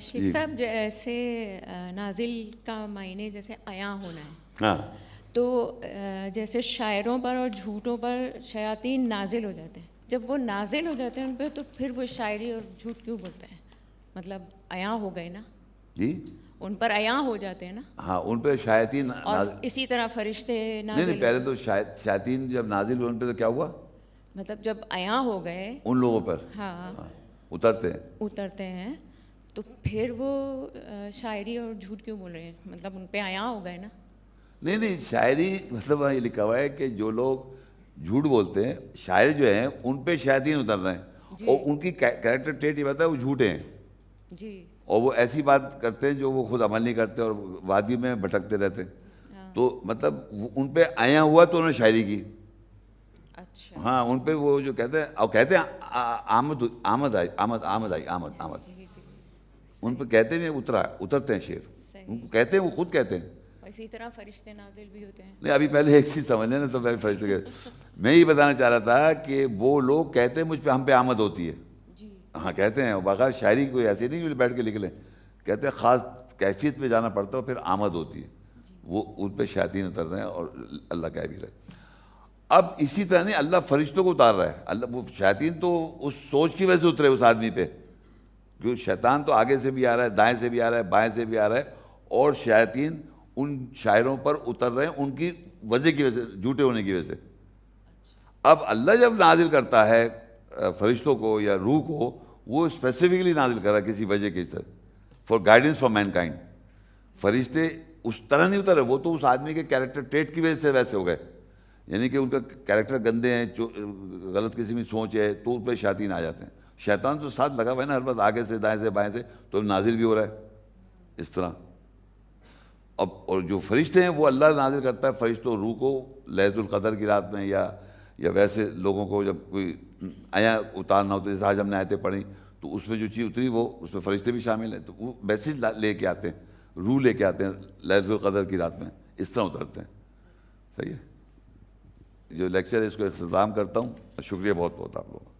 شیخ صاحب جیسے نازل کا معنی جیسے عیاں ہونا ہے، ہاں تو جیسے شاعروں پر اور جھوٹوں پر شیاطین نازل ہو جاتے ہیں، جب وہ نازل ہو جاتے ہیں ان پہ تو پھر وہ شاعری اور جھوٹ کیوں بولتے ہیں؟ مطلب عیاں ہو گئے نا، جی، ان پر عیاں ہو جاتے ہیں نا. ہاں ان پہ شیاطین اور اسی طرح فرشتے نازل نہیں پہلے تو شیاطین جب نازل ہوئے ان پہ تو کیا ہوا؟ مطلب جب عیاں ہو گئے ان لوگوں پر ہاں اترتے ہیں. اترتے ہیں تو پھر وہ شاعری اور جھوٹ کیوں بول رہے ہیں؟ مطلب ان پہ عیاں ہو گئے نا. نہیں شاعری مطلب وہاں یہ لکھا ہوا ہے کہ جو لوگ جھوٹ بولتے ہیں شاعر جو ہیں ان پہ شیاطین اتر رہے ہیں، اور ان کی کریکٹر ٹریٹ یہ بتا ہے وہ جھوٹے ہیں، جی، اور وہ ایسی بات کرتے ہیں جو وہ خود عمل نہیں کرتے اور وادی میں بھٹکتے رہتے ہیں. تو مطلب ان پہ عیاں ہوا تو انہوں نے شاعری کی. اچھا ہاں ان پہ وہ جو کہتے ہیں اور کہتے ہیں آمد آمد آئی آمد آمد آئی آمد آمد، جی جی ان پہ کہتے ہیں اترتے ہیں شعر، ان کو کہتے ہیں وہ خود کہتے ہیں. اسی طرح فرشتے نازل بھی ہوتے ہیں. نہیں ابھی پہلے ایک چیز سمجھ لیں نا تو میں فرشتے کہتے میں یہ بتانا چاہ رہا تھا کہ وہ لوگ کہتے ہیں مجھ پہ ہم پہ آمد ہوتی ہے. جی ہاں کہتے ہیں باقاعدہ شاعری کوئی ایسی نہیں جو بیٹھ کے لکھ لیں، کہتے ہیں خاص کیفیت پہ جانا پڑتا ہے اور پھر آمد ہوتی ہے. وہ ان پہ شیاطین اتر رہے ہیں اور اللہ کہہ بھی رہے. اب اسی طرح نہیں اللہ فرشتوں کو اتار رہا ہے. اللہ وہ شیاطین تو اس سوچ کی وجہ سے اترے اس آدمی پہ، کیوں شیطان تو آگے سے بھی آ رہا ہے، دائیں سے بھی آ رہا ہے، بائیں سے بھی آ رہا ہے، اور شیاطین ان شاعروں پر اتر رہے ہیں ان کی وجہ کی وجہ سے، جھوٹے ہونے کی وجہ سے. اب اللہ جب نازل کرتا ہے فرشتوں کو یا روح کو، وہ اسپیسیفکلی نازل کر رہا ہے کسی وجہ کے ساتھ، for guidance for mankind. فرشتے اس طرح نہیں اتر رہے، وہ تو اس آدمی کے کیریکٹر ٹریٹ کی وجہ سے ویسے ہو گئے، یعنی کہ ان کا کیریکٹر گندے ہیں، غلط قسم کی سوچ ہے، تو ان پہ شیاطین آ جاتے ہیں. شیطان تو ساتھ لگا ہوا ہے نا ہر وقت، آگے سے دائیں سے بائیں سے، تو نازل بھی ہو رہا ہے اس طرح. اب اور جو فرشتے ہیں وہ اللہ نازل کرتا ہے فرشتوں روح کو لیلۃ القدر کی رات میں، یا ویسے لوگوں کو جب کوئی آیا اتارنا ہوتا ہے، جیسے آج ہم نے آیتیں پڑھی تو اس میں جو چیز اتری وہ اس میں فرشتے بھی شامل ہیں، تو وہ میسج لے کے آتے ہیں، روح لے کے آتے ہیں لیلۃ القدر کی رات میں، اس طرح اترتے ہیں. صحیح ہے. جو لیکچر ہے اس کو اختتام کرتا ہوں. شکریہ بہت بہت آپ لوگوں کا.